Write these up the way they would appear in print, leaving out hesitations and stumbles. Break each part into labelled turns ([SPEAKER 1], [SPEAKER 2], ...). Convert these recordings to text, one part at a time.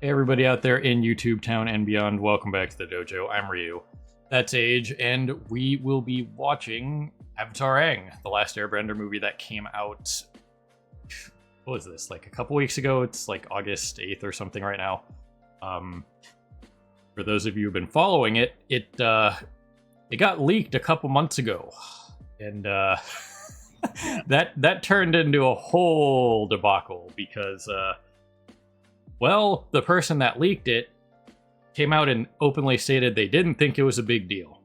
[SPEAKER 1] Hey everybody out there in YouTube town and beyond, welcome back to the dojo. I'm Ryu. That's Age, and we will be watching Avatar Aang, the last Airbender movie that came out, what was this, like a couple weeks ago? It's like August 8th or something right now. For those of you who've been following it, it got leaked a couple months ago, and that turned into a whole debacle because well, the person that leaked it came out and openly stated they didn't think it was a big deal.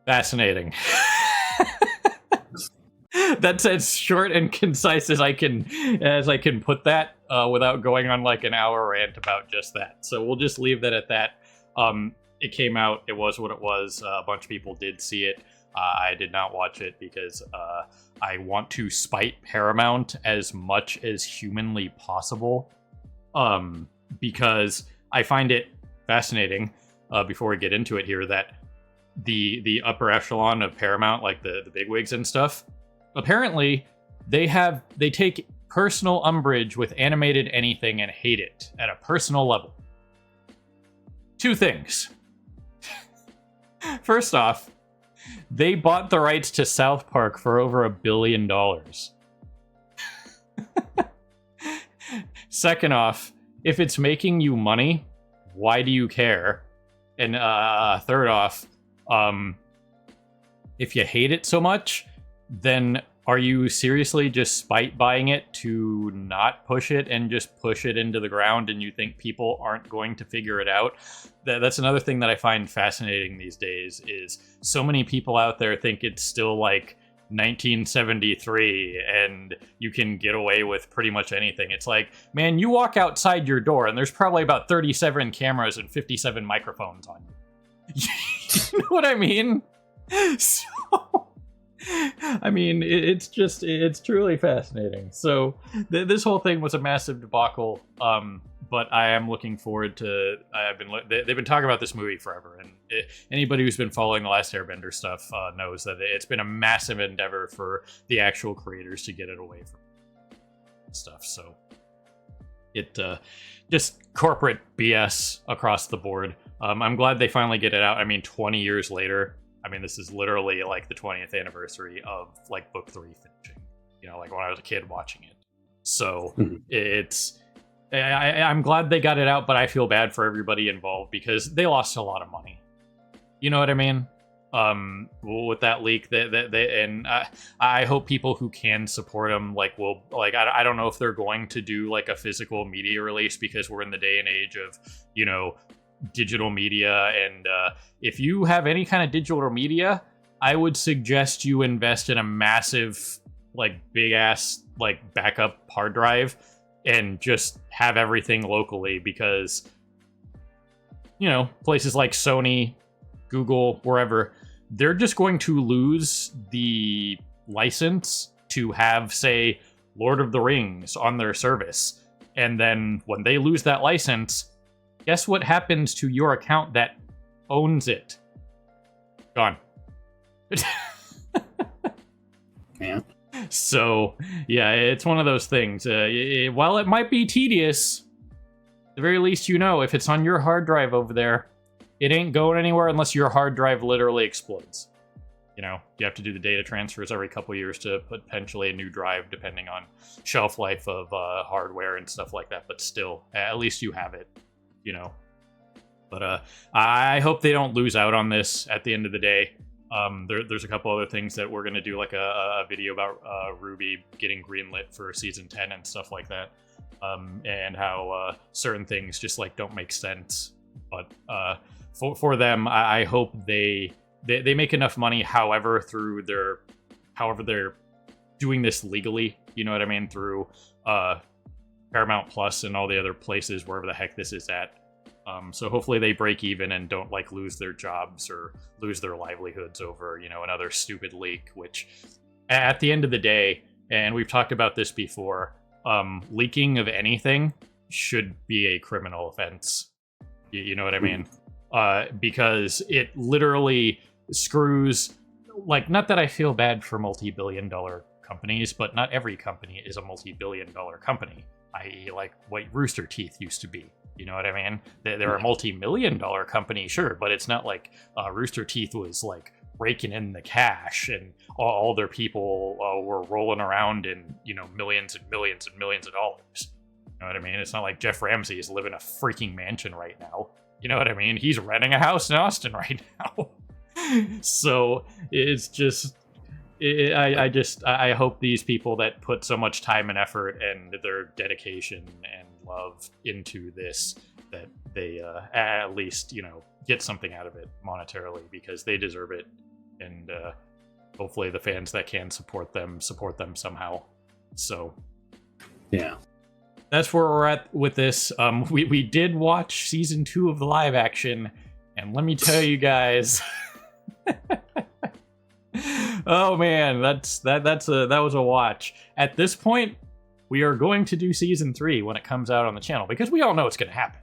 [SPEAKER 1] Fascinating. That's as short and concise as I can put that without going on like an hour rant about just that. So we'll just leave that at that. It came out. It was what it was. A bunch of people did see it. I did not watch it because I want to spite Paramount as much as humanly possible. Because I find it fascinating, before we get into it here, that the upper echelon of Paramount, like the bigwigs and stuff, apparently they take personal umbrage with animated anything and hate it at a personal level. Two things. First off, they bought the rights to South Park for over $1 billion. Second off, if it's making you money, why do you care? And third off, if you hate it so much, then are you seriously just spite buying it to not push it and just push it into the ground, and you think people aren't going to figure it out? That's another thing that I find fascinating these days, is so many people out there think it's still like 1973 and you can get away with pretty much anything. It's like, man, you walk outside your door and there's probably about 37 cameras and 57 microphones on you. You know what I mean? So I mean, it's truly fascinating. So this whole thing was a massive debacle, but I am looking forward to. They've been talking about this movie forever, and anybody who's been following the Last Airbender stuff knows that it's been a massive endeavor for the actual creators to get it away from stuff. So it just corporate BS across the board. I'm glad they finally get it out. I mean, 20 years later. I mean, this is literally like the 20th anniversary of like book 3 finishing, you know, like when I was a kid watching it. So I'm glad they got it out, but I feel bad for everybody involved because they lost a lot of money. You know what I mean? With that leak, I hope people who can support them, like, will, like, I don't know if they're going to do like a physical media release because we're in the day and age of, you know, digital media, and if you have any kind of digital media, I would suggest you invest in a massive, like, big ass, like, backup hard drive and just have everything locally, because, you know, places like Sony, Google, wherever, they're just going to lose the license to have, say, Lord of the Rings on their service, and then when they lose that license, guess what happens to your account that owns it? Gone.
[SPEAKER 2] Yeah.
[SPEAKER 1] So, yeah, it's one of those things. While it might be tedious, at the very least, you know, if it's on your hard drive over there, it ain't going anywhere unless your hard drive literally explodes. You know, you have to do the data transfers every couple years to potentially a new drive, depending on shelf life of hardware and stuff like that. But still, at least you have it. You know, but I hope they don't lose out on this at the end of the day. There's a couple other things that we're gonna do, like a video about Ruby getting greenlit for season 10 and stuff like that, and how certain things just like don't make sense. But for them, I hope they make enough money, however they're doing this legally. You know what I mean? Through Paramount Plus and all the other places, wherever the heck this is at. So hopefully they break even and don't like lose their jobs or lose their livelihoods over, you know, another stupid leak, which at the end of the day, and we've talked about this before, leaking of anything should be a criminal offense. You know what I mean? Because it literally screws, like, not that I feel bad for multi-billion-dollar companies, but not every company is a multi-billion-dollar company, i.e., like what Rooster Teeth used to be. You know what I mean? They're a multi-million-dollar company, sure, but it's not like Rooster Teeth was like raking in the cash and all their people were rolling around in, you know, millions and millions and millions of dollars. You know what I mean? It's not like Jeff Ramsey is living a freaking mansion right now. You know what I mean? He's renting a house in Austin right now. So it's just, I hope these people that put so much time and effort and their dedication and love into this, that they at least, you know, get something out of it monetarily, because they deserve it. And hopefully the fans that can support them somehow. So
[SPEAKER 2] yeah,
[SPEAKER 1] that's where we're at with this. We did watch season 2 of the live action, and let me tell you guys, oh man, that was a watch. At this point, we are going to do season 3 when it comes out on the channel, because we all know it's going to happen.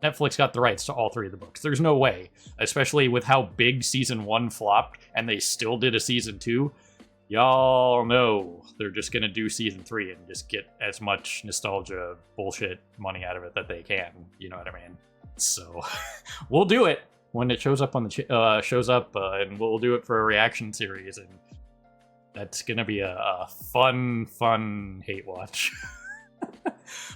[SPEAKER 1] Netflix got the rights to all 3 of the books. There's no way, especially with how big season 1 flopped and they still did a season 2. Y'all know they're just going to do season 3 and just get as much nostalgia bullshit money out of it that they can. You know what I mean? So we'll do it when it shows up on the and we'll do it for a reaction series, and that's going to be a fun hate watch.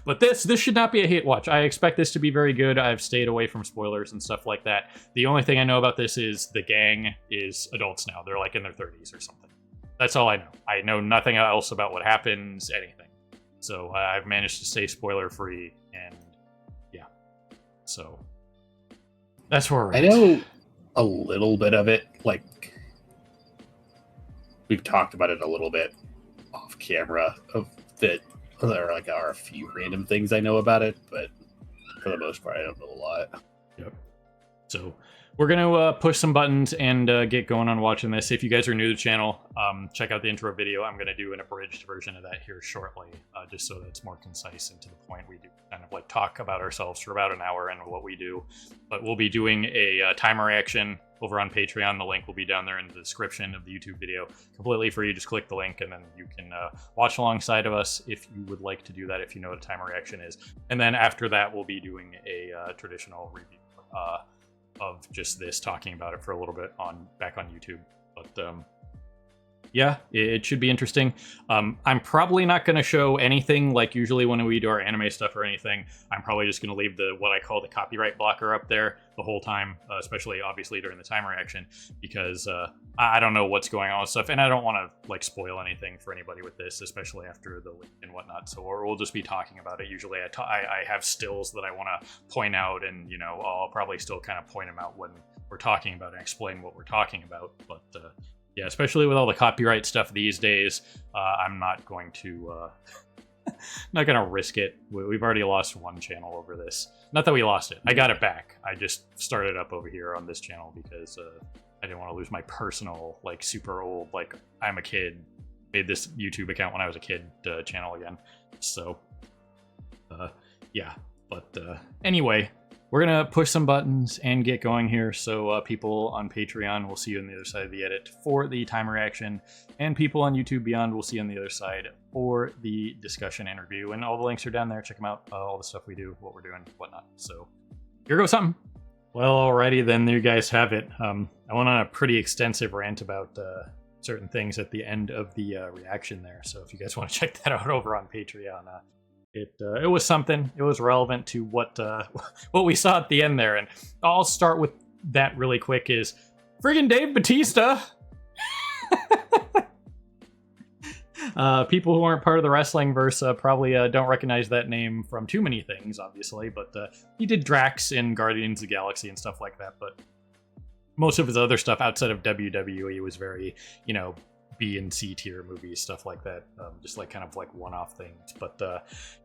[SPEAKER 1] But this should not be a hate watch. I expect this to be very good. I've stayed away from spoilers and stuff like that. The only thing I know about this is the gang is adults now. They're like in their 30s or something. That's all I know. I know nothing else about what happens, anything. So I've managed to stay spoiler free, and yeah. So that's where we're at.
[SPEAKER 2] I know a little bit of it. Like, we've talked about it a little bit off camera of that. There are a few random things I know about it, but for the most part, I don't know a lot.
[SPEAKER 1] Yep. So we're going to push some buttons and get going on watching this. If you guys are new to the channel, check out the intro video. I'm going to do an abridged version of that here shortly, just so that it's more concise and to the point. We do kind of like talk about ourselves for about an hour and what we do. But we'll be doing a timer reaction over on Patreon. The link will be down there in the description of the YouTube video. Completely free. Just click the link and then you can watch alongside of us if you would like to do that, if you know what a timer reaction is. And then after that, we'll be doing a traditional review of just this, talking about it for a little bit back on YouTube. But yeah, it should be interesting. I'm probably not going to show anything like usually when we do our anime stuff or anything. I'm probably just going to leave what I call the copyright blocker up there the whole time, especially obviously during the timer reaction, because I don't know what's going on with stuff, and I don't want to like spoil anything for anybody with this, especially after the link and whatnot. So we'll just be talking about it. Usually I have stills that I want to point out, and you know, I'll probably still kind of point them out when we're talking about it and explain what we're talking about. But yeah, especially with all the copyright stuff these days, I'm not going to not going to risk it. We've already lost one channel over this. Not that we lost it. I got it back. I just started up over here on this channel because I didn't want to lose my personal, like, super old, like, I'm a kid, made this YouTube account when I was a kid channel again. So, yeah. But anyway, we're going to push some buttons and get going here. So people on Patreon will see you on the other side of the edit for the timer reaction. And people on YouTube Beyond will see you on the other side for the discussion interview. And all the links are down there. Check them out. All the stuff we do, what we're doing, whatnot. So here goes something. Well, alrighty then. There you guys have it. I went on a pretty extensive rant about certain things at the end of the reaction there. So if you guys want to check that out over on Patreon, it was something. It was relevant to what we saw at the end there, and I'll start with that really quick. Is friggin' Dave Bautista? People who aren't part of the wrestling verse probably don't recognize that name from too many things, obviously, but he did Drax in Guardians of the Galaxy and stuff like that. But most of his other stuff outside of WWE was very, you know, B and C tier movies, stuff like that, just like kind of like one-off things. But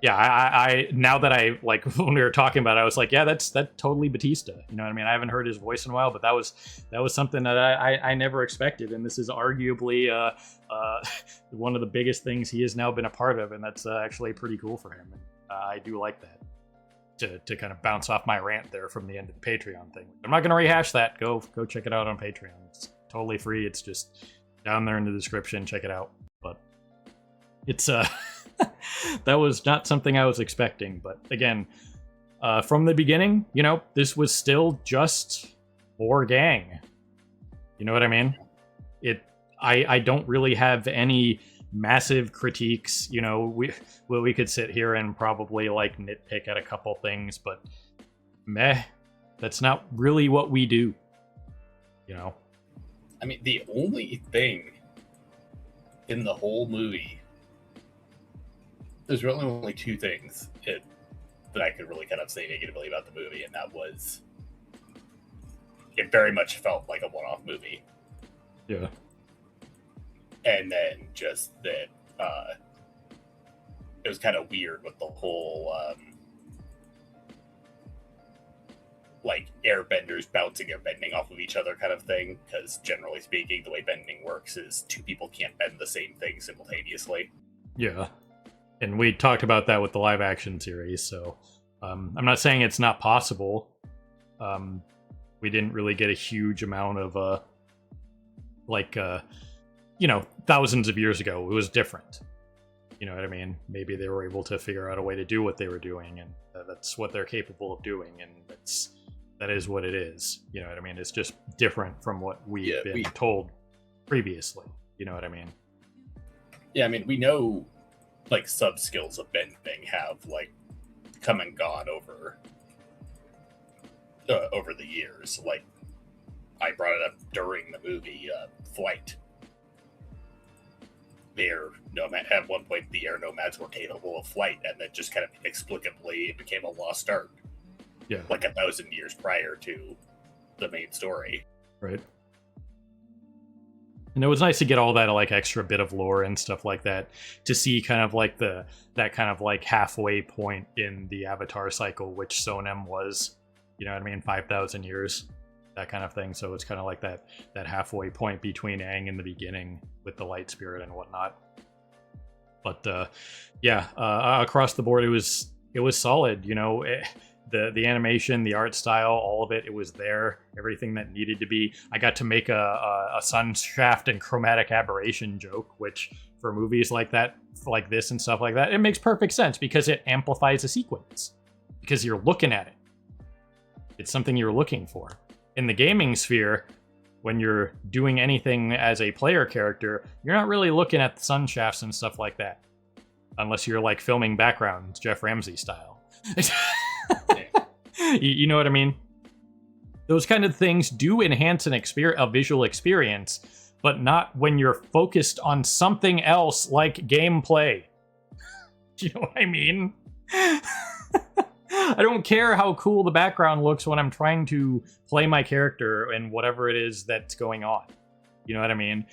[SPEAKER 1] yeah, I now that I like when we were talking about it, I was like, yeah, that's totally Batista. You know what I mean? I haven't heard his voice in a while, but that was something that I never expected, and this is arguably one of the biggest things he has now been a part of, and that's actually pretty cool for him. And I do like that. To kind of bounce off my rant there from the end of the Patreon thing. I'm not going to rehash that. Go check it out on Patreon. It's totally free. It's just down there in the description. Check it out. But It's that was not something I was expecting, but again, from the beginning, this was still just more gang. You know what I mean? I don't really have any massive critiques. We could sit here and probably like nitpick at a couple things, but meh, that's not really what we do.
[SPEAKER 2] I mean, the only thing in the whole movie, there's really only two things that I could really kind of say negatively about the movie, and that was it very much felt like a one-off movie.
[SPEAKER 1] Yeah.
[SPEAKER 2] And then just that it was kind of weird with the whole like airbenders bouncing or bending off of each other kind of thing, because generally speaking, the way bending works is two people can't bend the same thing simultaneously.
[SPEAKER 1] Yeah. And we talked about that with the live action series, so I'm not saying it's not possible. We didn't really get a huge amount of thousands of years ago. It was different. You know what I mean? Maybe they were able to figure out a way to do what they were doing, and that's what they're capable of doing, and that is what it is. You know what I mean? It's just different from what we've been told previously. You know what I mean?
[SPEAKER 2] Yeah, I mean, we know like sub skills of bending have like come and gone over the years. Like I brought it up during the movie Flight. At one point the air nomads were capable of flight, and then just kind of inexplicably it became a lost art.
[SPEAKER 1] Yeah,
[SPEAKER 2] like 1,000 years prior to the main story.
[SPEAKER 1] Right. And it was nice to get all that like extra bit of lore and stuff like that, to see kind of like that kind of like halfway point in the Avatar cycle, which Sonem was. You know what I mean? 5,000 years, that kind of thing. So it's kind of like that halfway point between Aang in the beginning with the light spirit and whatnot. But across the board, it was solid. The animation, the art style, all of it, it was there. Everything that needed to be. I got to make a sun shaft and chromatic aberration joke, which for movies like that, like this and stuff like that, it makes perfect sense because it amplifies a sequence. Because you're looking at it. It's something you're looking for. In the gaming sphere, when you're doing anything as a player character, you're not really looking at the sun shafts and stuff like that. Unless you're like filming backgrounds, Jeff Ramsey style. You know what I mean? Those kind of things do enhance a visual experience, but not when you're focused on something else like gameplay. Do you know what I mean? I don't care how cool the background looks when I'm trying to play my character and whatever it is that's going on. You know what I mean?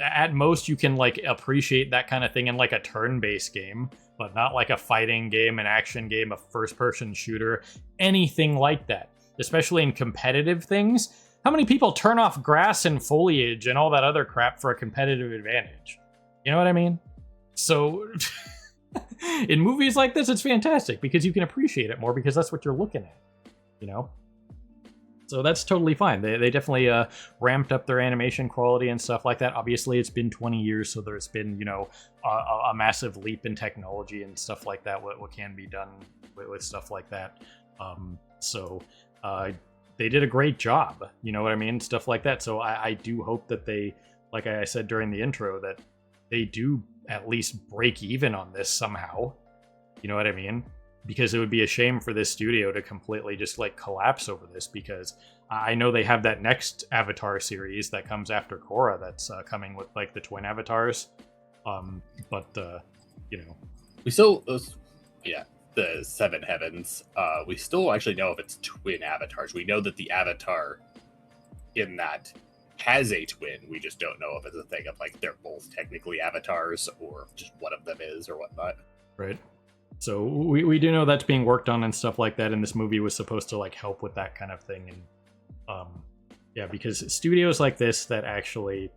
[SPEAKER 1] At most, you can like appreciate that kind of thing in like a turn-based game, but not like a fighting game, an action game, a first-person shooter, anything like that. Especially in competitive things. How many people turn off grass and foliage and all that other crap for a competitive advantage? You know what I mean? So in movies like this, it's fantastic because you can appreciate it more because that's what you're looking at, So that's totally fine. They definitely ramped up their animation quality and stuff like that. Obviously, it's been 20 years, so there's been, a massive leap in technology and stuff like that, what can be done with stuff like that. They did a great job, you know what I mean? Stuff like that. So I do hope that they, like I said during the intro, that they do at least break even on this somehow. You know what I mean? Because it would be a shame for this studio to completely just like collapse over this, because I know they have that next Avatar series that comes after Korra that's coming with like the twin avatars.
[SPEAKER 2] We still, the Seven Heavens, we still actually know if it's twin avatars. We know that the avatar in that has a twin. We just don't know if it's a thing of like they're both technically avatars or just one of them is or whatnot.
[SPEAKER 1] Right. So we do know that's being worked on and stuff like that, and this movie was supposed to like help with that kind of thing. And because studios like this that actually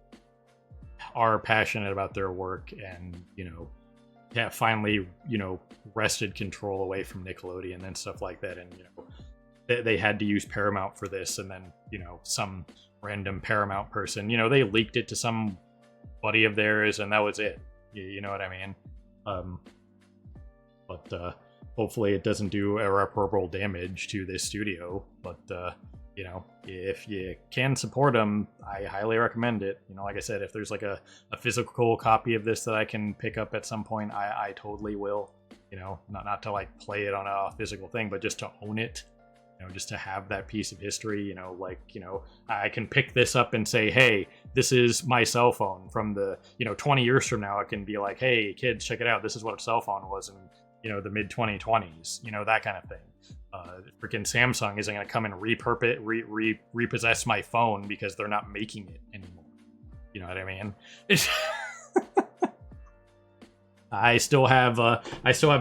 [SPEAKER 1] are passionate about their work and finally wrested control away from Nickelodeon and stuff like that, and they had to use Paramount for this, and then some random Paramount person they leaked it to some buddy of theirs, and that was it. You know what I mean? But hopefully it doesn't do irreparable damage to this studio. But you know, if you can support them, I highly recommend it. You know, like I said, if there's like a physical copy of this that I can pick up at some point, I totally will. You know, not to like play it on a physical thing, but just to own it. You know, just to have that piece of history. You know, like, you know, I can pick this up and say, hey, this is my cell phone from the, you know, 20 years from now. I can be like, hey, kids, check it out. This is what a cell phone was in, you know, the mid 2020s. You know, that kind of thing. Freaking Samsung isn't going to come and repossess my phone because they're not making it anymore. You know what I mean? I still have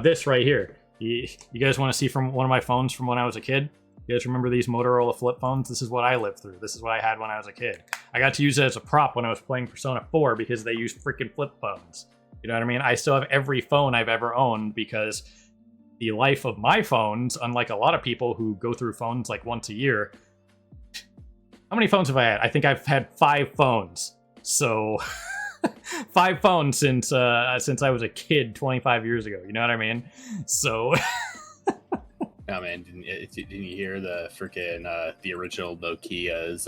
[SPEAKER 1] this right here. You guys want to see from one of my phones from when I was a kid? You guys remember these Motorola flip phones? This is what I lived through. This is what I had when I was a kid. I got to use it as a prop when I was playing Persona 4 because they used freaking flip phones. You know what I mean? I still have every phone I've ever owned because the life of my phones, unlike a lot of people who go through phones like once a year. How many phones have I had? I think I've had 5 phones. So 5 phones since I was a kid 25 years ago. You know what I mean? So
[SPEAKER 2] Oh man, didn't you hear the freaking the original Nokia's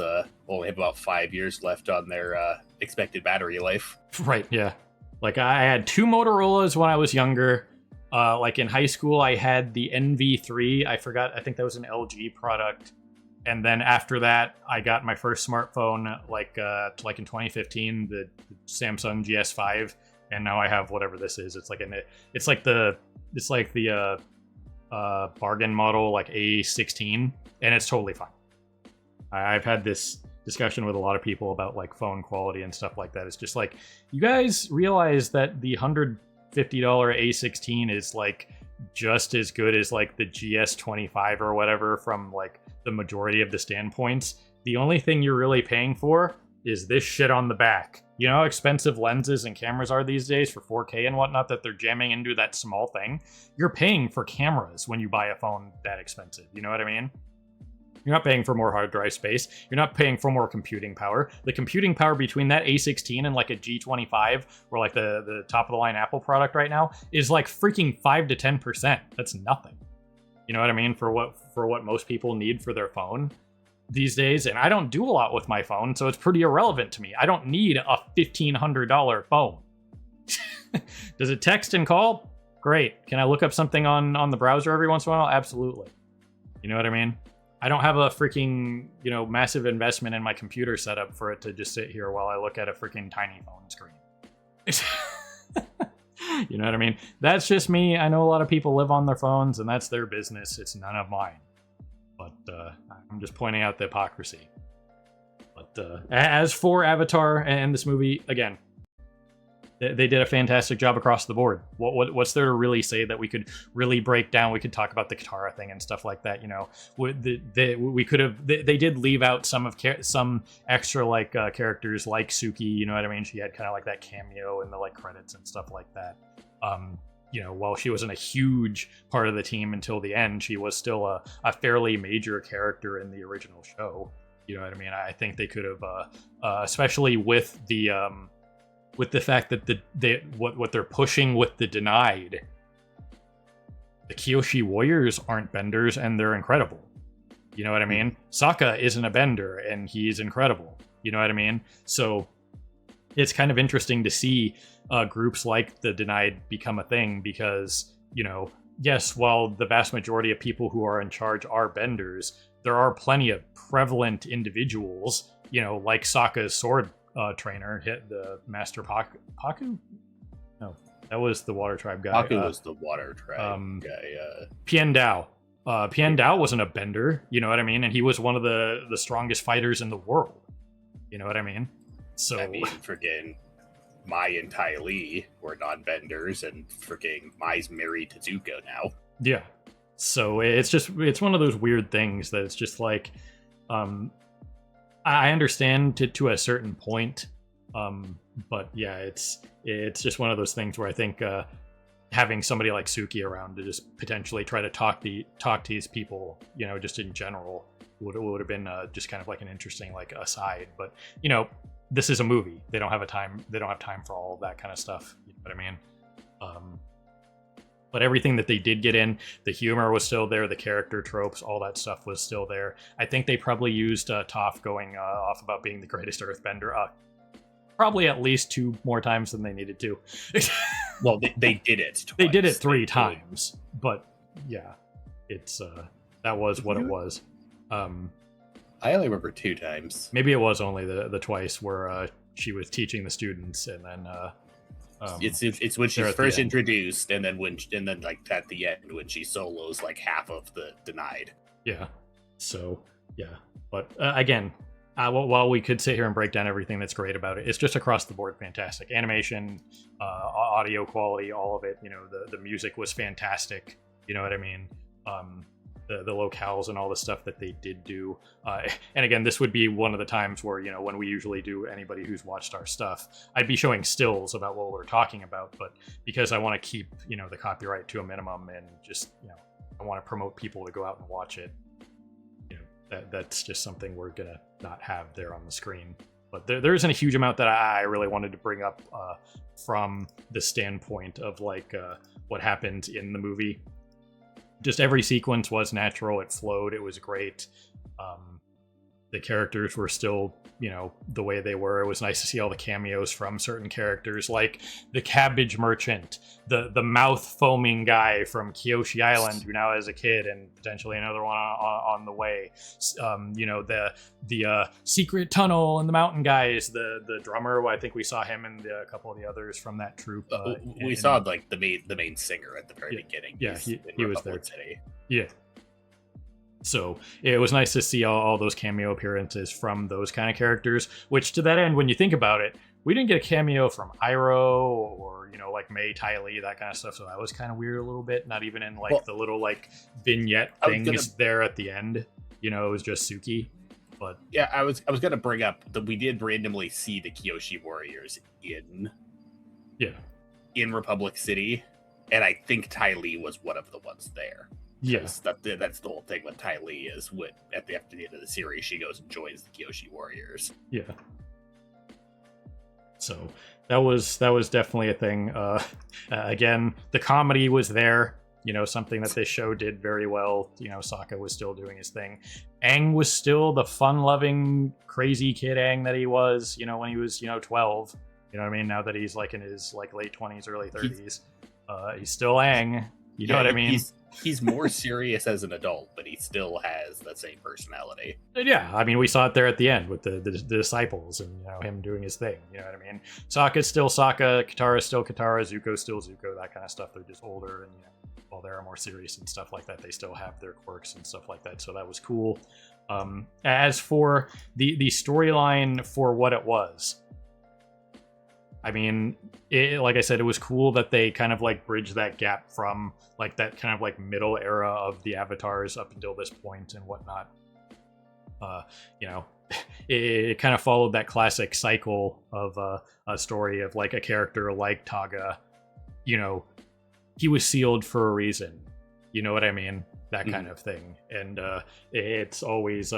[SPEAKER 2] only have about 5 years left on their expected battery life?
[SPEAKER 1] Right, yeah. Like I had 2 Motorola's when I was younger. Like in high school, I had the NV3. I think that was an LG product. And then after that, I got my first smartphone like in 2015, the Samsung GS5, and now I have whatever this is. It's like the bargain model, like A16, and it's totally fine. I've had this discussion with a lot of people about like phone quality and stuff like that. It's just like, you guys realize that the $150 A16 is like just as good as like the GS25 or whatever from like the majority of the standpoints. The only thing you're really paying for is this shit on the back. You know how expensive lenses and cameras are these days for 4K and whatnot, that they're jamming into that small thing? You're paying for cameras when you buy a phone that expensive. You know what I mean? You're not paying for more hard drive space. You're not paying for more computing power. The computing power between that A16 and like a G25, or like the top of the line Apple product right now, is like freaking 5 to 10%. That's nothing. You know what I mean? For what most people need for their phone these days. And I don't do a lot with my phone, so it's pretty irrelevant to me. I don't need a $1,500 phone. Does it text and call? Great. Can I look up something on the browser every once in a while? Absolutely. You know what I mean? I don't have a freaking, you know, massive investment in my computer setup for it to just sit here while I look at a freaking tiny phone screen. You know what I mean? That's just me. I know a lot of people live on their phones, and that's their business. It's none of mine. But I'm just pointing out the hypocrisy. But as for Avatar and this movie, again, they did a fantastic job across the board. What's there to really say that we could really break down? We could talk about the Katara thing and stuff like that. You know, we could have. They did leave out some extra like characters like Suki. You know what I mean? She had kind of like that cameo in the like credits and stuff like that. You know, while she wasn't a huge part of the team until the end, she was still a fairly major character in the original show. You know what I mean? I think they could have, especially with the fact that what they're pushing with the Denied, the Kyoshi Warriors aren't benders and they're incredible. You know what I mean? Sokka isn't a bender and he's incredible. You know what I mean? So it's kind of interesting to see groups like the Denied become a thing because, you know, yes, while the vast majority of people who are in charge are benders, there are plenty of prevalent individuals, you know, like Sokka's sword trainer, hit the Master Paku? No, that was the Water Tribe guy.
[SPEAKER 2] Paku was the Water Tribe guy.
[SPEAKER 1] Pian Dao. Pian Dao wasn't a bender, you know what I mean? And he was one of the strongest fighters in the world. You know what I mean? So
[SPEAKER 2] I mean, freaking Mai and Ty Lee were non-benders, and freaking Mai's married to Zuko now.
[SPEAKER 1] Yeah. So it's one of those weird things that it's just like, I understand to a certain point, but yeah, it's just one of those things where I think having somebody like Suki around to just potentially try to talk to these people, you know, just in general, would have been just kind of like an interesting like aside. But you know, this is a movie; they don't have time for all of that kind of stuff. You know what I mean? But everything that they did get in, the humor was still there, the character tropes, all that stuff was still there. I think they probably used Toph going off about being the greatest Earthbender probably at least 2 more times than they needed to.
[SPEAKER 2] Well, they did it twice.
[SPEAKER 1] They did it 3 times, but yeah, it's that was what it was.
[SPEAKER 2] I only remember 2 times.
[SPEAKER 1] Maybe it was only the twice where she was teaching the students, and then
[SPEAKER 2] it's when she's first introduced, and then like at the end when she solos like half of the Denied.
[SPEAKER 1] Yeah. So yeah, but again, while we could sit here and break down everything that's great about it, it's just across the board fantastic. Animation, audio quality, all of it. You know, the music was fantastic. You know what I mean? The locales and all the stuff that they did do. And again, this would be one of the times where, you know, when we usually do anybody who's watched our stuff, I'd be showing stills about what we're talking about, but because I want to keep, you know, the copyright to a minimum and just, you know, I want to promote people to go out and watch it, you know, that's just something we're gonna not have there on the screen. But there isn't a huge amount that I really wanted to bring up from the standpoint of like what happened in the movie. Just every sequence was natural. It flowed. It was great. The characters were still, you know, the way they were. It was nice to see all the cameos from certain characters, like the cabbage merchant, the mouth foaming guy from Kyoshi Island, who now has a kid and potentially another one on the way. You know, the secret tunnel and the mountain guys, the drummer. I think we saw him and a couple of the others from that troupe.
[SPEAKER 2] We saw like the main singer at the very beginning.
[SPEAKER 1] Yeah, he was there.
[SPEAKER 2] City.
[SPEAKER 1] Yeah. So it was nice to see all those cameo appearances from those kind of characters, which to that end, when you think about it, we didn't get a cameo from Iroh or, you know, like Mei Tai Li, that kind of stuff. So that was kind of weird a little bit. Not even in like the little like vignette things there at the end. You know, it was just Suki. But
[SPEAKER 2] yeah, I was going to bring up that we did randomly see the Kyoshi warriors in Republic City. And I think Tai Li was one of the ones there.
[SPEAKER 1] Yes,
[SPEAKER 2] that's the whole thing with Tai Li is after the end of the series, she goes and joins the Kyoshi Warriors.
[SPEAKER 1] Yeah. So that was definitely a thing. Again, the comedy was there. You know, something that this show did very well. You know, Sokka was still doing his thing. Aang was still the fun-loving, crazy kid Aang that he was. You know, when he was 12. You know what I mean? Now that he's like in his like late 20s, early 30s, he's still Aang. You know what I mean?
[SPEAKER 2] He's more serious as an adult, but he still has that same personality.
[SPEAKER 1] Yeah, I mean, we saw it there at the end with the disciples and, you know, him doing his thing. You know what I mean? Sokka's still Sokka, Katara's still Katara, Zuko's still Zuko, that kind of stuff. They're just older and, you know, while they're more serious and stuff like that, they still have their quirks and stuff like that. So that was cool. As for the storyline for what it was, I mean, like I said, it was cool that they kind of like bridged that gap from like that kind of like middle era of the avatars up until this point and whatnot. You know, it kind of followed that classic cycle of a story of like a character like Taga. You know, he was sealed for a reason. You know what I mean? That kind of thing. And it's always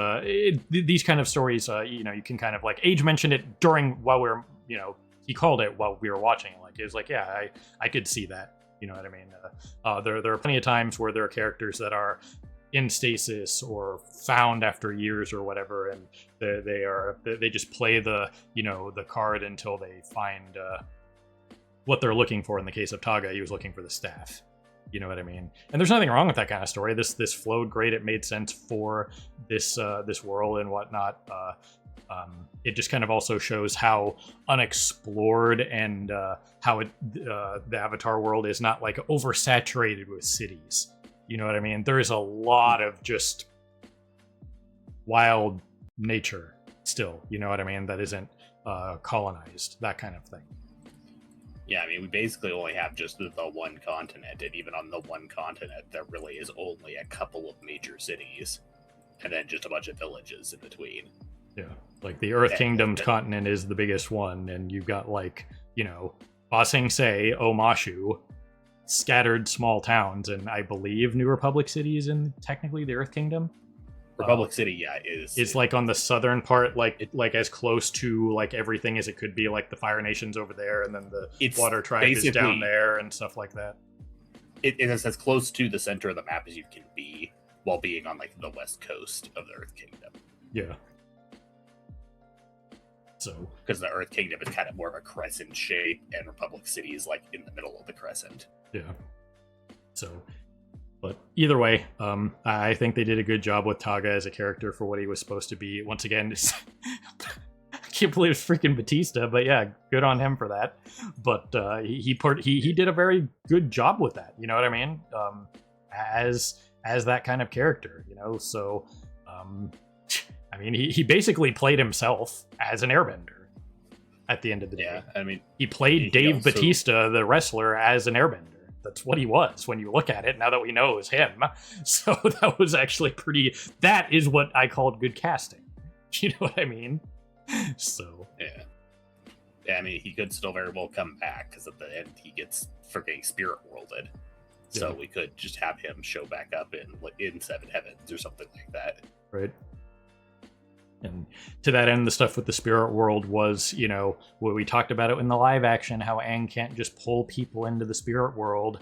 [SPEAKER 1] these kind of stories. You know, you can kind of like Age mentioned it while we were, you know. He called it while we were watching it. Like, it was like, yeah, I could see that. You know what I mean? There are plenty of times where there are characters that are in stasis or found after years or whatever, and they just play the card until they find what they're looking for. In the case of Taga, he was looking for the staff. You know what I mean? And there's nothing wrong with that kind of story. This flowed great. It made sense for this world and whatnot. It just kind of also shows how unexplored and how the Avatar world is not like oversaturated with cities. You know what I mean? There is a lot of just wild nature still. You know what I mean? That isn't colonized, that kind of thing.
[SPEAKER 2] Yeah, I mean, we basically only have just the one continent, and even on the one continent, there really is only a couple of major cities, and then just a bunch of villages in between.
[SPEAKER 1] Yeah, like the Earth Kingdom's continent is the biggest one, and you've got like, you know, Ba Sing Se, Omashu, scattered small towns, and I believe New Republic City is in technically the Earth Kingdom.
[SPEAKER 2] Republic City, yeah, is
[SPEAKER 1] like on the southern part, like as close to like everything as it could be, like the Fire Nation's over there, and then the Water Tribe is down there and stuff like that.
[SPEAKER 2] it is as close to the center of the map as you can be while being on like the west coast of the Earth Kingdom.
[SPEAKER 1] Yeah. So,
[SPEAKER 2] because the Earth Kingdom is kind of more of a crescent shape, and Republic City is like in the middle of the crescent.
[SPEAKER 1] Yeah. So, but either way, I think they did a good job with Taga as a character for what he was supposed to be. Once again, I can't believe it's freaking Batista, but yeah, good on him for that. But he did a very good job with that. You know what I mean? As that kind of character, you know. So, I mean, he basically played himself as an Airbender at the end of the day.
[SPEAKER 2] Yeah, I mean,
[SPEAKER 1] he played Dave Batista, the wrestler, as an Airbender. That's what he was when you look at it, now that we know it was him. So that was actually that is what I called good casting. You know what I mean? So.
[SPEAKER 2] Yeah. Yeah, I mean, he could still very well come back, because at the end he gets freaking spirit worlded. So we could just have him show back up in Seven Heavens or something like that.
[SPEAKER 1] Right. And to that end, the stuff with the spirit world was, you know, where we talked about it in the live action, how Aang can't just pull people into the spirit world,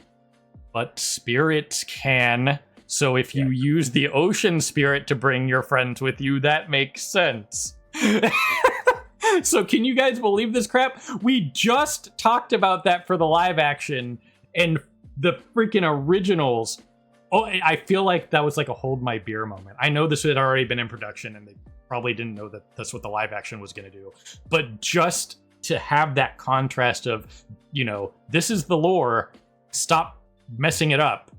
[SPEAKER 1] but spirits can. So if you use the ocean spirit to bring your friends with you, that makes sense. So can you guys believe this crap? We just talked about that for the live action, and the freaking originals. Oh, I feel like that was like a hold my beer moment. I know this had already been in production, and they probably didn't know that that's what the live action was going to do. But just to have that contrast of, you know, this is the lore, stop messing it up.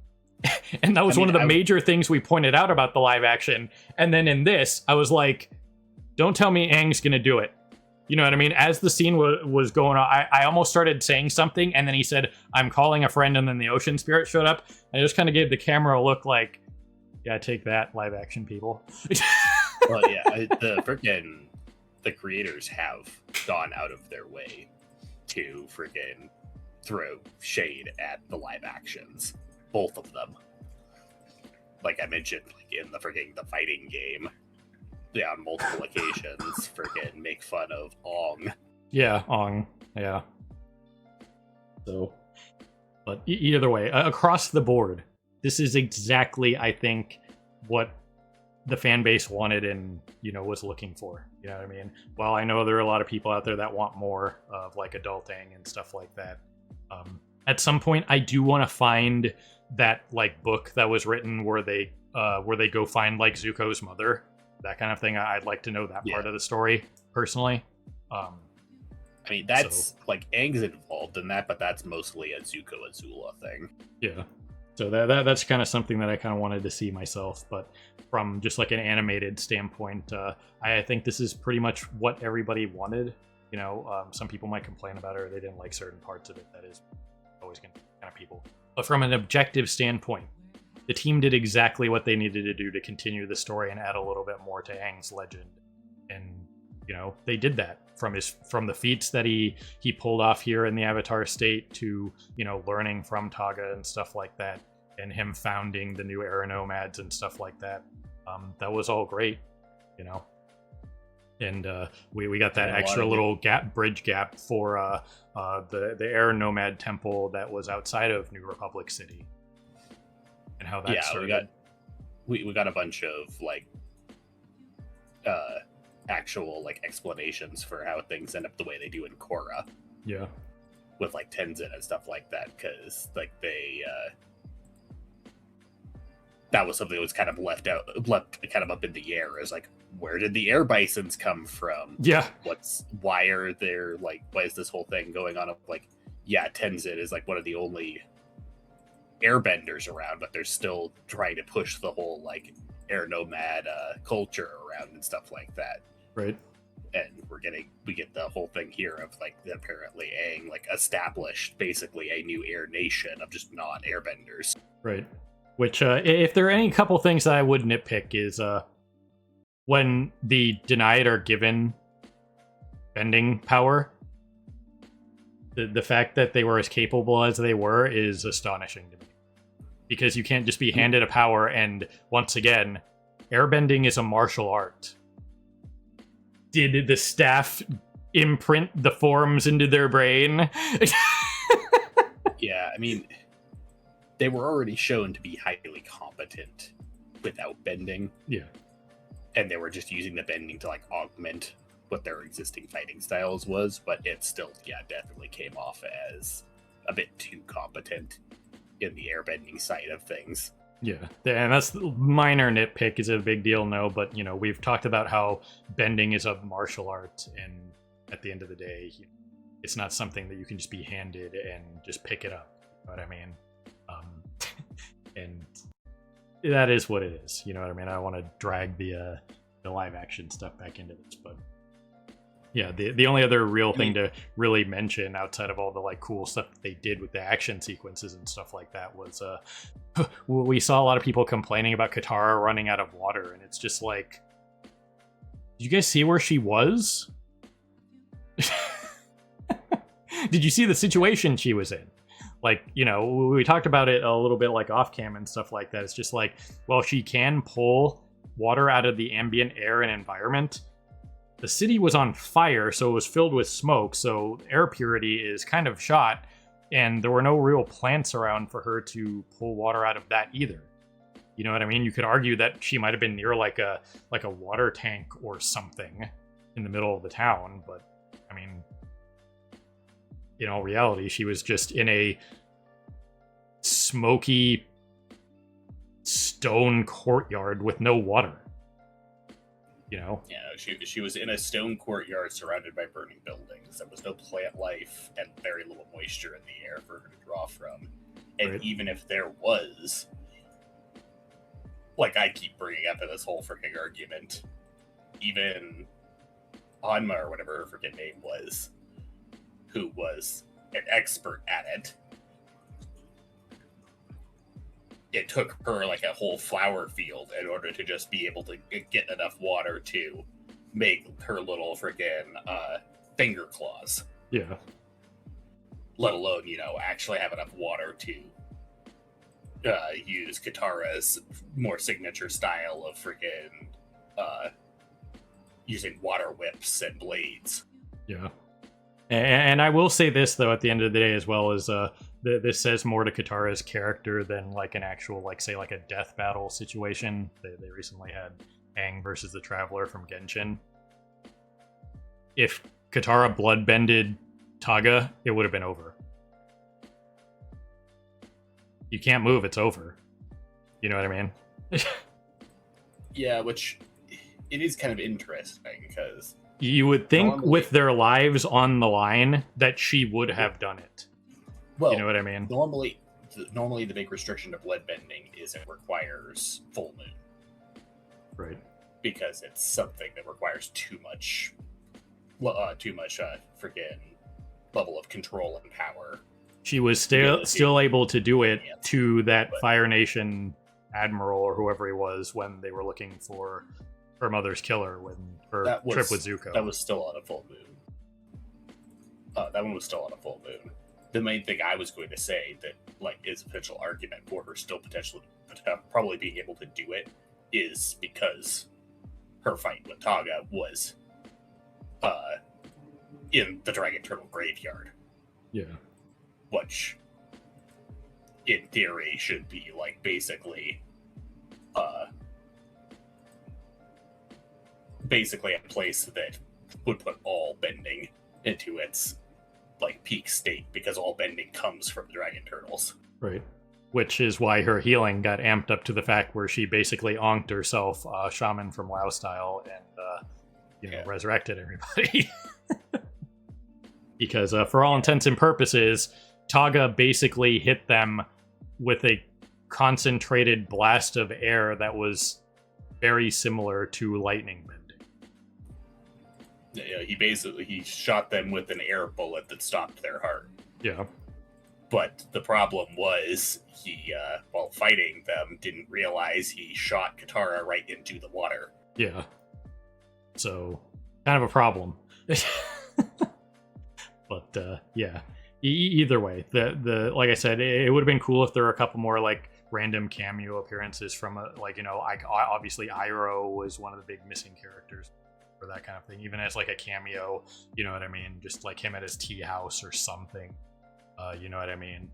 [SPEAKER 1] And that was one of the major things we pointed out about the live action. And then in this, I was like, don't tell me Aang's going to do it. You know what I mean? As the scene was going on, I almost started saying something, and then he said, I'm calling a friend, and then the ocean spirit showed up. I just kind of gave the camera a look like, yeah, take that, live action people.
[SPEAKER 2] Well, yeah, the creators have gone out of their way to freaking throw shade at the live actions. Both of them. Like I mentioned, like in the fighting game. Yeah, on multiple occasions, freaking make fun of Aang.
[SPEAKER 1] Yeah, Aang. Yeah. So, but either way, across the board, this is exactly, I think, what the fan base wanted and, you know, was looking for. You know what I mean? Well, I know there are a lot of people out there that want more of like adult Aang and stuff like that. At some point, I do want to find that like book that was written where they go find like Zuko's mother. That kind of thing. I'd like to know that part of the story, personally.
[SPEAKER 2] I mean, that's like Aang's involved in that, but that's mostly a Zuko Azula thing.
[SPEAKER 1] Yeah. So that's kind of something that I kind of wanted to see myself. But from just like an animated standpoint, I think this is pretty much what everybody wanted. You know, some people might complain about it or they didn't like certain parts of it. That is always going to be kind of people. But from an objective standpoint, the team did exactly what they needed to do to continue the story and add a little bit more to Aang's legend. And, you know, they did that from the feats that he pulled off here in the Avatar state to, you know, learning from Taga and stuff like that, and him founding the new Air Nomads and stuff like that. That was all great, you know. And we got that extra little bridge gap for the Air Nomad temple that was outside of New Republic City. And how that started.
[SPEAKER 2] We got a bunch of like actual like explanations for how things end up the way they do in Korra.
[SPEAKER 1] Yeah.
[SPEAKER 2] With like Tenzin and stuff like that, because like they that was something that was kind of left kind of up in the air, as like, where did the air bisons come from?
[SPEAKER 1] Yeah.
[SPEAKER 2] Why is this whole thing going on? Like, yeah, Tenzin is like one of the only airbenders around, but they're still trying to push the whole like air nomad culture around and stuff like that.
[SPEAKER 1] Right.
[SPEAKER 2] And we get the whole thing here of like apparently Aang like established basically a new air nation of just non-airbenders.
[SPEAKER 1] Right. Which if there are any couple things that I would nitpick is when the denied are given bending power, the fact that they were as capable as they were is astonishing to me. Because you can't just be handed a power, and once again, airbending is a martial art. Did the staff imprint the forms into their brain?
[SPEAKER 2] Yeah, I mean, they were already shown to be highly competent without bending.
[SPEAKER 1] Yeah.
[SPEAKER 2] And they were just using the bending to like augment what their existing fighting styles was, but it still, definitely came off as a bit too competent in the airbending side of things.
[SPEAKER 1] Yeah, and that's the minor nitpick. Is it a big deal? No, but we've talked about how bending is a martial art, and at the end of the day, it's not something that you can just be handed and just pick it up. You know what I mean? And that is what it is. You know what I mean? I don't want to drag the live action stuff back into this, but yeah, the only other real thing to really mention outside of all the like cool stuff that they did with the action sequences and stuff like that was we saw a lot of people complaining about Katara running out of water, and it's just like, did you guys see where she was? Did you see the situation she was in? Like, we talked about it a little bit like off cam and stuff like that. It's just like, well, she can pull water out of the ambient air and environment. The city was on fire, so it was filled with smoke, so air purity is kind of shot, and there were no real plants around for her to pull water out of that either. You know what I mean? You could argue that she might have been near like a water tank or something in the middle of the town, but I mean, in all reality, she was just in a smoky stone courtyard with no water. Yeah,
[SPEAKER 2] she was in a stone courtyard surrounded by burning buildings. There was no plant life and very little moisture in the air for her to draw from. And
[SPEAKER 1] right.
[SPEAKER 2] Even if there was, like I keep bringing up in this whole freaking argument, even Hanma or whatever her freaking name was, who was an expert at it, it took her like a whole flower field in order to just be able to get enough water to make her little freaking finger claws.
[SPEAKER 1] Yeah.
[SPEAKER 2] Let alone, actually have enough water to use Katara's more signature style of freaking using water whips and blades.
[SPEAKER 1] Yeah. And I will say this, though, at the end of the day, as well, is this says more to Katara's character than like an actual, like, say, like a death battle situation. They recently had Aang versus the Traveler from Genshin. If Katara bloodbended Taga, it would have been over. You can't move, it's over. You know what I mean?
[SPEAKER 2] Yeah, which it is kind of interesting because
[SPEAKER 1] you would think
[SPEAKER 2] normally,
[SPEAKER 1] with their lives on the line that she would have done it.
[SPEAKER 2] Well,
[SPEAKER 1] you know what I mean?
[SPEAKER 2] Normally the big restriction to bloodbending is it requires full moon.
[SPEAKER 1] Right.
[SPEAKER 2] Because it's something that requires too much freaking level of control and power.
[SPEAKER 1] She was still able to do it to that Fire Nation admiral or whoever he was when they were looking for her mother's killer when her trip with Zuko.
[SPEAKER 2] That was still on a full moon. That one was still on a full moon. The main thing I was going to say that like is a potential argument for her still probably being able to do it is because her fight with Taga was in the Dragon Turtle graveyard.
[SPEAKER 1] Yeah.
[SPEAKER 2] Which in theory should be like basically a place that would put all bending into its like peak state because all bending comes from Dragon Turtles.
[SPEAKER 1] Right. Which is why her healing got amped up to the fact where she basically onked herself shaman from WoW style and resurrected everybody. Because for all intents and purposes, Taga basically hit them with a concentrated blast of air that was very similar to lightning bending.
[SPEAKER 2] Yeah, he shot them with an air bullet that stopped their heart.
[SPEAKER 1] Yeah.
[SPEAKER 2] But the problem was he, while fighting them, didn't realize he shot Katara right into the water.
[SPEAKER 1] Yeah. So, kind of a problem. But, yeah. Either way, the like I said, it would have been cool if there were a couple more, like, random cameo appearances from, obviously Iroh was one of the big missing characters for that kind of thing. Even as, like, a cameo, you know what I mean? Just, like, him at his tea house or something. You know what I mean?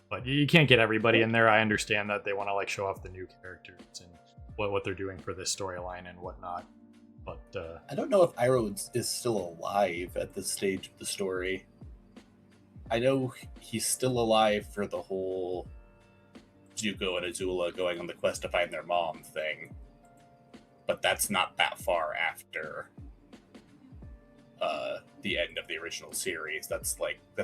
[SPEAKER 1] But you can't get everybody in there. I understand that they want to like show off the new characters and what they're doing for this storyline and whatnot. But
[SPEAKER 2] I don't know if Iroh is still alive at this stage of the story. I know he's still alive for the whole Zuko and Azula going on the quest to find their mom thing, but that's not that far after the end of the original series. That's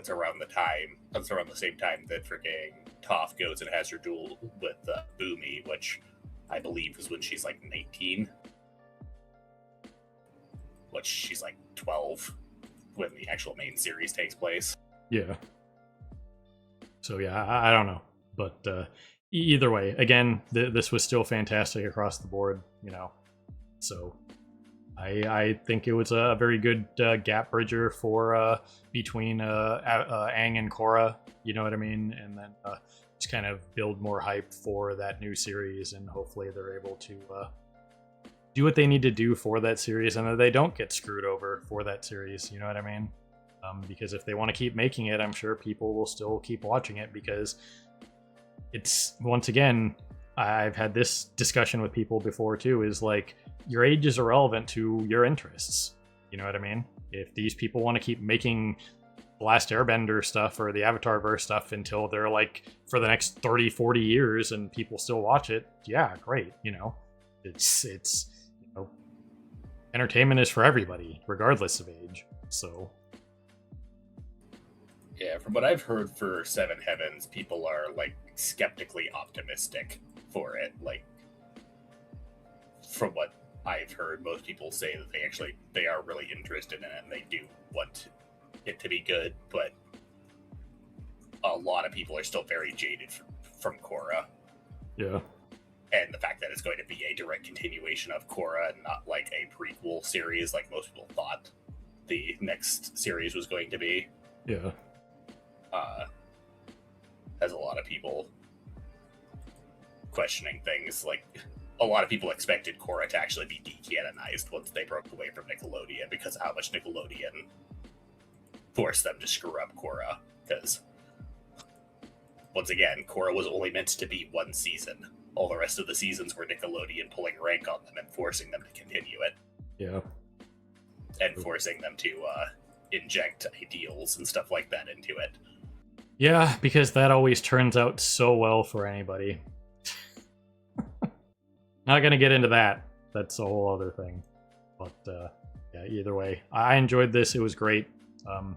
[SPEAKER 2] around the same time that freaking Toph goes and has her duel with Boomy, which I believe is when she's like 19, which she's like 12 when the actual main series takes place.
[SPEAKER 1] yeah. So yeah, I don't know, but either way, again, this was still fantastic across the board, you know. So I think it was a very good gap bridger for between Aang and Korra, you know what I mean, and then just kind of build more hype for that new series, and hopefully they're able to do what they need to do for that series, and that they don't get screwed over for that series, you know what I mean? Because if they want to keep making it, I'm sure people will still keep watching it, because it's, once again, I've had this discussion with people before too, is like, your age is irrelevant to your interests. You know what I mean? If these people want to keep making the Last Airbender stuff or the Avatarverse stuff until they're like for the next 30, 40 years and people still watch it, yeah, great. You know, it's you know, entertainment is for everybody, regardless of age. So
[SPEAKER 2] yeah, from what I've heard for Seven Heavens, people are like skeptically optimistic for it. Like, from what I've heard, most people say that they are really interested in it and they do want it to be good, but a lot of people are still very jaded from Korra.
[SPEAKER 1] yeah,
[SPEAKER 2] And the fact that it's going to be a direct continuation of Korra and not like a prequel series like most people thought the next series was going to be.
[SPEAKER 1] yeah,
[SPEAKER 2] Has a lot of people questioning things. Like, a lot of people expected Korra to actually be decanonized once they broke away from Nickelodeon, because of how much Nickelodeon forced them to screw up Korra. Because, once again, Korra was only meant to be one season. All the rest of the seasons were Nickelodeon pulling rank on them and forcing them to continue it.
[SPEAKER 1] yeah,
[SPEAKER 2] And forcing them to inject ideals and stuff like that into it.
[SPEAKER 1] yeah, because that always turns out so well for anybody. Not gonna get into that. That's a whole other thing. But yeah, either way, I enjoyed this. It was great.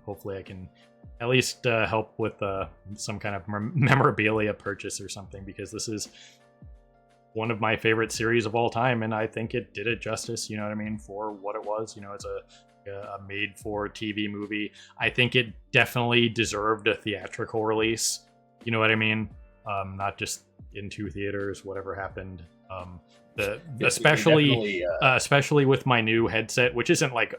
[SPEAKER 1] Hopefully I can at least help with some kind of memorabilia purchase or something, because this is one of my favorite series of all time, and I think it did it justice, you know what I mean, for what it was. You know, it's a made for TV movie. I think it definitely deserved a theatrical release, you know what I mean, not just into theaters, whatever happened. Especially with my new headset, which isn't like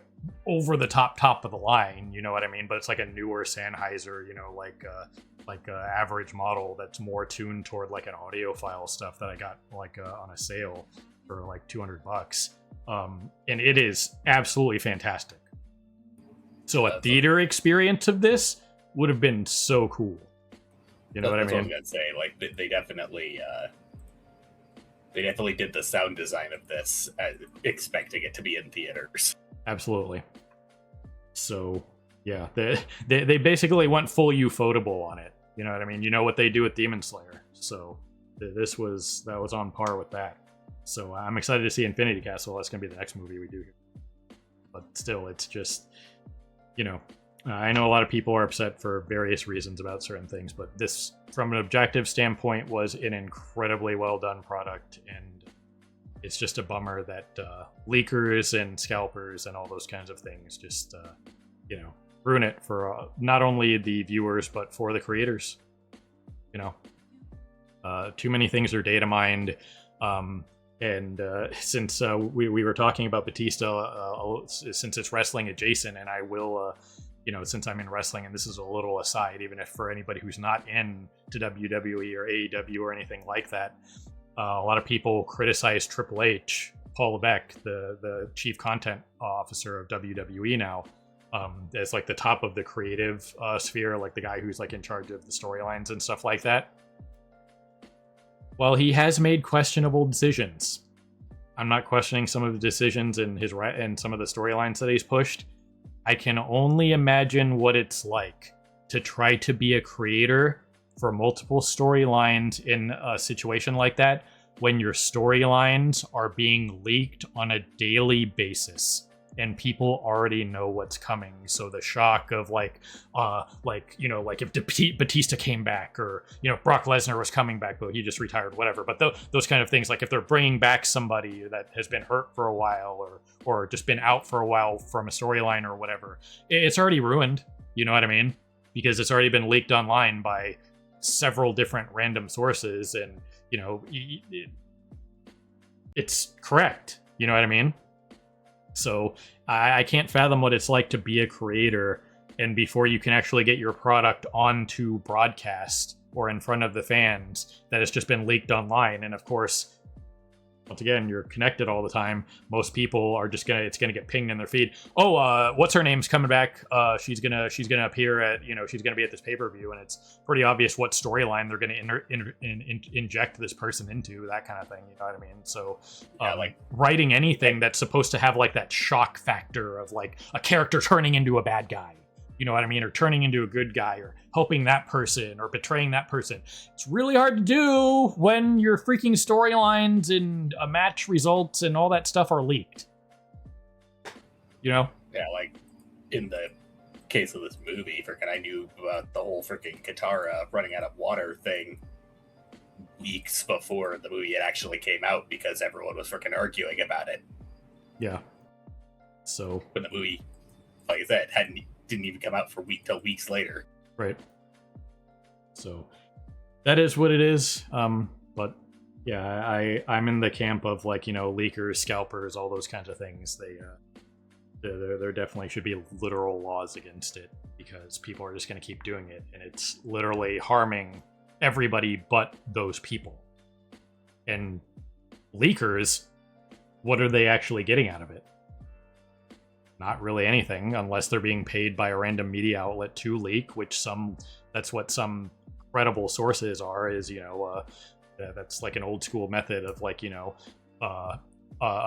[SPEAKER 1] over the top of the line, you know what I mean, but it's like a newer Sennheiser, you know, like a average model that's more tuned toward like an audiophile stuff that I got like on a sale for like $200. And it is absolutely fantastic. So a theater experience of this would have been so cool. You know what I mean?
[SPEAKER 2] That's what I was gonna say. Like, they definitely did the sound design of this expecting it to be in theaters.
[SPEAKER 1] Absolutely. So yeah, they basically went full ufotable on it. You know what I mean? You know what they do with Demon Slayer. So that was on par with that. So I'm excited to see Infinity Castle. That's gonna be the next movie we do here. But still, it's just, you know, I know a lot of people are upset for various reasons about certain things, but this, from an objective standpoint, was an incredibly well done product, and it's just a bummer that leakers and scalpers and all those kinds of things just, you know, ruin it for not only the viewers but for the creators. You know, too many things are data mined, and since we were talking about Batista, since it's wrestling adjacent, and I will. You know, since I'm in wrestling, and this is a little aside, even if for anybody who's not in to WWE or AEW or anything like that, a lot of people criticize Triple H, Paul Levesque, the chief content officer of WWE now, as like the top of the creative sphere, like the guy who's like in charge of the storylines and stuff like that. Well, he has made questionable decisions. I'm not questioning some of the decisions in his and some of the storylines that he's pushed. I can only imagine what it's like to try to be a creator for multiple storylines in a situation like that when your storylines are being leaked on a daily basis and people already know what's coming. So the shock of like if Batista came back, or Brock Lesnar was coming back, but he just retired, whatever. But those kind of things, like if they're bringing back somebody that has been hurt for a while, or just been out for a while from a storyline or whatever, it's already ruined. You know what I mean? Because it's already been leaked online by several different random sources, and it's correct. You know what I mean? So I can't fathom what it's like to be a creator, and before you can actually get your product onto broadcast or in front of the fans, that it's just been leaked online. And of course, once again, you're connected all the time. Most people are just it's gonna get pinged in their feed. Oh, what's her name's coming back? She's gonna appear at she's gonna be at this pay-per-view, and it's pretty obvious what storyline they're gonna inject this person into, that kind of thing. You know what I mean? So, like writing anything that's supposed to have like that shock factor of like a character turning into a bad guy. You know what I mean? Or turning into a good guy, or helping that person, or betraying that person. It's really hard to do when your freaking storylines and match results and all that stuff are leaked. Yeah,
[SPEAKER 2] like in the case of this movie, I knew about the whole freaking Katara running out of water thing weeks before the movie had actually came out, because everyone was freaking arguing about it.
[SPEAKER 1] Yeah. So
[SPEAKER 2] when the movie, like I said, didn't even come out till weeks later.
[SPEAKER 1] Right. So that is what it is. But yeah, I'm in the camp of like, leakers, scalpers, all those kinds of things. There definitely should be literal laws against it, because people are just going to keep doing it, and it's literally harming everybody but those people. And leakers, what are they actually getting out of it? Not really anything, unless they're being paid by a random media outlet to leak, that's what some credible sources are, is, that's like an old school method of like, a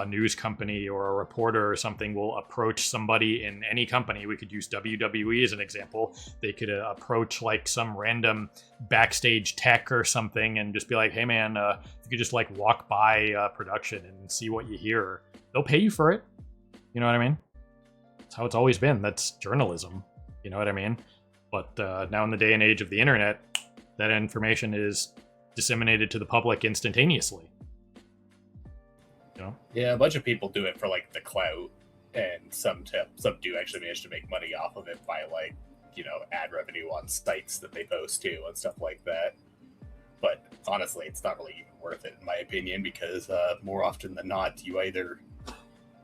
[SPEAKER 1] news company or a reporter or something will approach somebody in any company. We could use WWE as an example. They could approach like some random backstage tech or something and just be like, hey man, if you could just like walk by production and see what you hear, they'll pay you for it. You know what I mean? That's how it's always been. That's journalism. You know what I mean? But now in the day and age of the internet, that information is disseminated to the public instantaneously.
[SPEAKER 2] Yeah, a bunch of people do it for like the clout, and some do actually manage to make money off of it by like, ad revenue on sites that they post to and stuff like that. But honestly, it's not really even worth it in my opinion, because more often than not, you either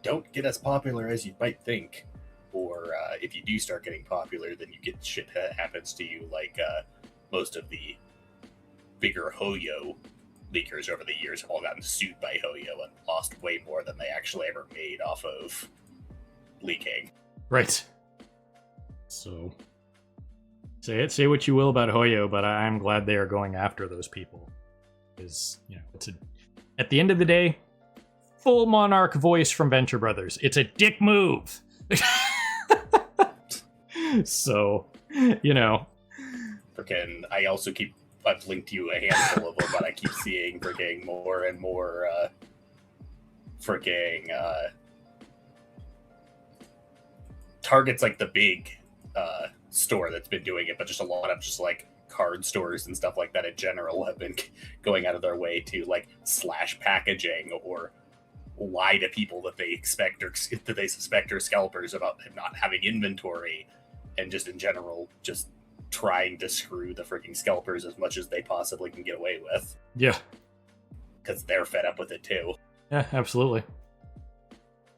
[SPEAKER 2] don't get as popular as you might think, or if you do start getting popular, then you get shit that happens to you, like most of the bigger Hoyo leakers over the years have all gotten sued by Hoyo and lost way more than they actually ever made off of leaking.
[SPEAKER 1] Right. So say what you will about Hoyo, but I'm glad they are going after those people, because it's at the end of the day, full Monarch voice from Venture Brothers. It's a dick move. So,
[SPEAKER 2] Freaking, I've linked you a handful of them, but I keep seeing freaking more and more Target's like the big store that's been doing it, but just a lot of just like card stores and stuff like that in general have been going out of their way to like slash packaging or lie to people that they suspect are scalpers about not having inventory, and just in general just trying to screw the freaking scalpers as much as they possibly can get away with.
[SPEAKER 1] Yeah.
[SPEAKER 2] Because they're fed up with it too.
[SPEAKER 1] Yeah, absolutely.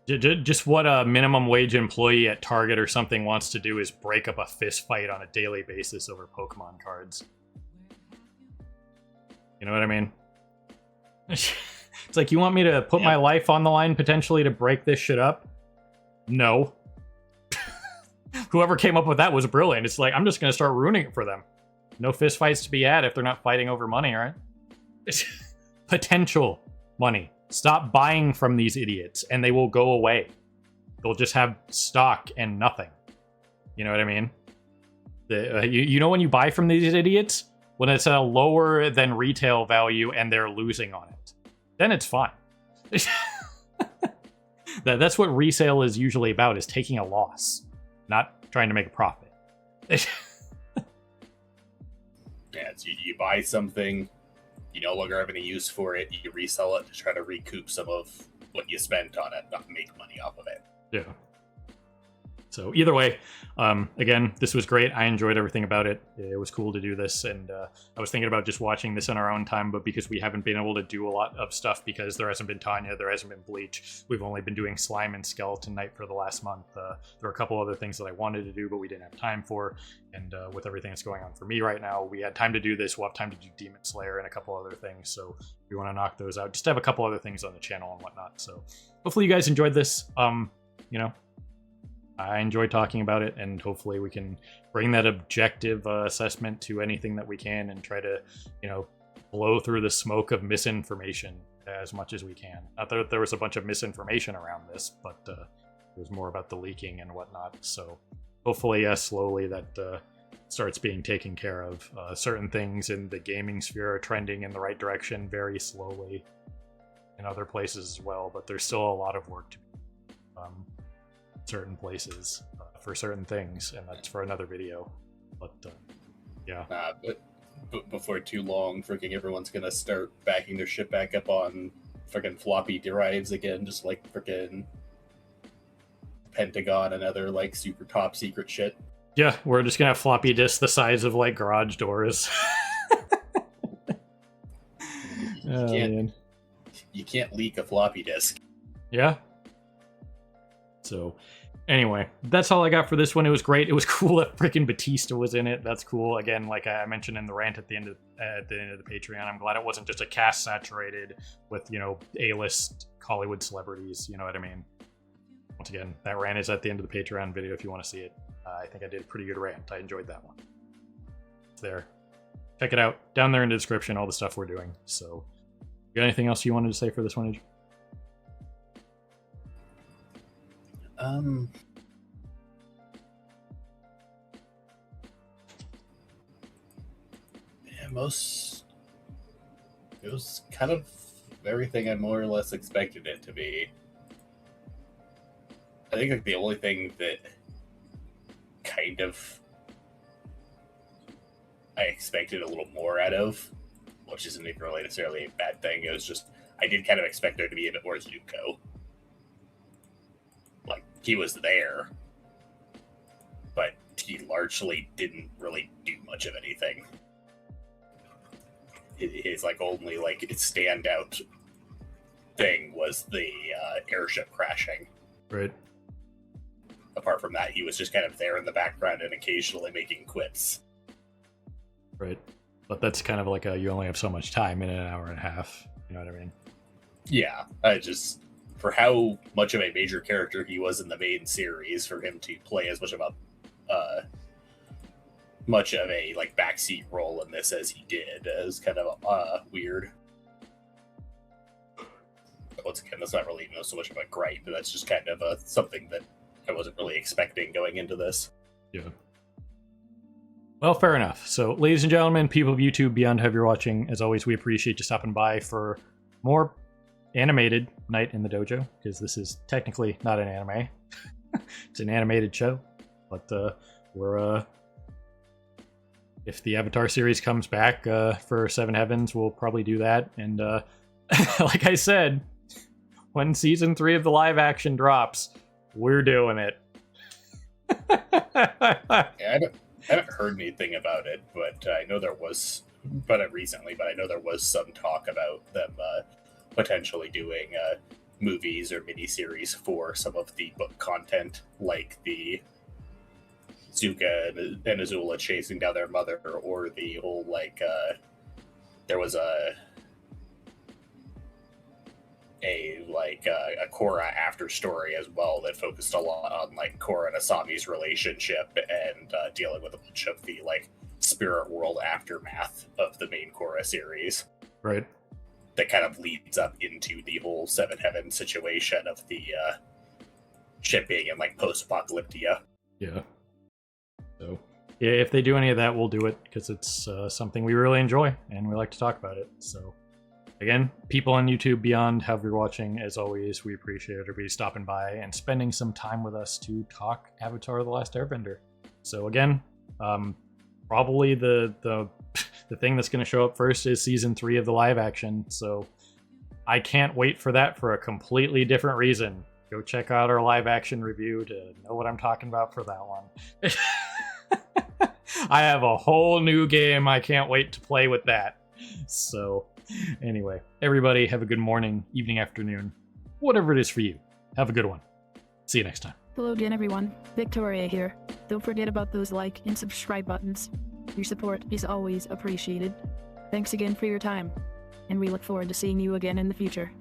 [SPEAKER 1] Just what a minimum wage employee at Target or something wants to do is break up a fist fight on a daily basis over Pokemon cards. You know what I mean? It's like, you want me to put my life on the line potentially to break this shit up? No. whoever came up with that was brilliant. It's like, I'm just going to start ruining it for them. No fist fights to be had if they're not fighting over money, right? Potential money. Stop buying from these idiots and they will go away. They'll just have stock and nothing. You know what I mean? You know when you buy from these idiots? When it's a lower than retail value and they're losing on it. Then it's fine. That's what resale is usually about, is taking a loss. Not trying to make a profit.
[SPEAKER 2] Yeah, so you buy something, you no longer have any use for it, you resell it to try to recoup some of what you spent on it, not make money off of it.
[SPEAKER 1] Yeah. So either way, again, this was great. I enjoyed everything about it. It was cool to do this, and I was thinking about just watching this in our own time, but because we haven't been able to do a lot of stuff because there hasn't been Tanya, there hasn't been Bleach, we've only been doing Slime and Skeleton Knight for the last month. There are a couple other things that I wanted to do, but we didn't have time for, and with everything that's going on for me right now, we had time to do this. We'll have time to do Demon Slayer and a couple other things, so we want to knock those out. Just have a couple other things on the channel and whatnot, so hopefully you guys enjoyed this. You know, I enjoy talking about it, and hopefully we can bring that objective assessment to anything that we can and try to, you know, blow through the smoke of misinformation as much as we can. Not that there was a bunch of misinformation around this, but it was more about the leaking and whatnot. So hopefully, slowly that starts being taken care of. Certain things in the gaming sphere are trending in the right direction very slowly in other places as well, but there's still a lot of work to be certain places for certain things, and that's for another video. But yeah.
[SPEAKER 2] But before too long, freaking everyone's gonna start backing their shit back up on freaking floppy drives again, just like freaking Pentagon and other like super top secret shit.
[SPEAKER 1] Yeah, we're just gonna have floppy disks the size of like garage doors.
[SPEAKER 2] You can't leak a floppy disk.
[SPEAKER 1] Yeah. So, anyway, that's all I got for this one. It was great. It was cool that freaking Batista was in it. That's cool. Again, like I mentioned in the rant at the end of the Patreon, I'm glad it wasn't just a cast saturated with, you know, A-list Hollywood celebrities. You know what I mean? Once again, that rant is at the end of the Patreon video if you want to see it. I think I did a pretty good rant. I enjoyed that one. It's there. Check it out. Down there in the description, all the stuff we're doing. So, you got anything else you wanted to say for this one, Age?
[SPEAKER 2] Yeah, it was kind of everything I more or less expected it to be. I think like the only thing that kind of I expected a little more out of, which isn't even really necessarily a bad thing, it was just I did kind of expect there to be a bit more Zuko. Like, he was there, but he largely didn't really do much of anything. His like only like standout thing was the airship crashing.
[SPEAKER 1] Right.
[SPEAKER 2] Apart from that, he was just kind of there in the background and occasionally making quips.
[SPEAKER 1] Right. But that's kind of like you only have so much time in an hour and a half. You know what I mean?
[SPEAKER 2] Yeah, I just, for how much of a major character he was in the main series, for him to play as much of a like backseat role in this as he did is kind of weird. But once again, that's not really so much of a gripe, but that's just kind of something that I wasn't really expecting going into this.
[SPEAKER 1] Yeah. Well, fair enough. So, ladies and gentlemen, people of YouTube, beyond whoever you're watching, as always, we appreciate you stopping by for more animated Night in the Dojo, because this is technically not an anime. It's an animated show. But we're if the Avatar series comes back for Seven Heavens, we'll probably do that. And like I said, when season 3 of the live action drops, we're doing it.
[SPEAKER 2] Yeah, I haven't heard anything about it, but I know there was, but I know there was some talk about them potentially doing movies or miniseries for some of the book content, like the Zuka and Azula chasing down their mother, or the whole like there was a a Korra after story as well that focused a lot on like Korra and Asami's relationship and dealing with a bunch of the like spirit world aftermath of the main Korra series.
[SPEAKER 1] Right.
[SPEAKER 2] That kind of leads up into the whole Seven Heaven situation of the shipping and like post-apocalyptia.
[SPEAKER 1] Yeah. So yeah, if they do any of that, we'll do it because it's something we really enjoy and we like to talk about it. So again, people on YouTube, beyond, however you're watching, as always, we appreciate everybody stopping by and spending some time with us to talk Avatar: The Last Airbender. So again, probably the thing that's going to show up first is season 3 of the live action. So I can't wait for that for a completely different reason. Go check out our live action review to know what I'm talking about for that one. I have a whole new game. I can't wait to play with that. So anyway, everybody have a good morning, evening, afternoon, whatever it is for you. Have a good one. See you next time.
[SPEAKER 3] Hello again, everyone. Victoria here. Don't forget about those like and subscribe buttons. Your support is always appreciated. Thanks again for your time, and we look forward to seeing you again in the future.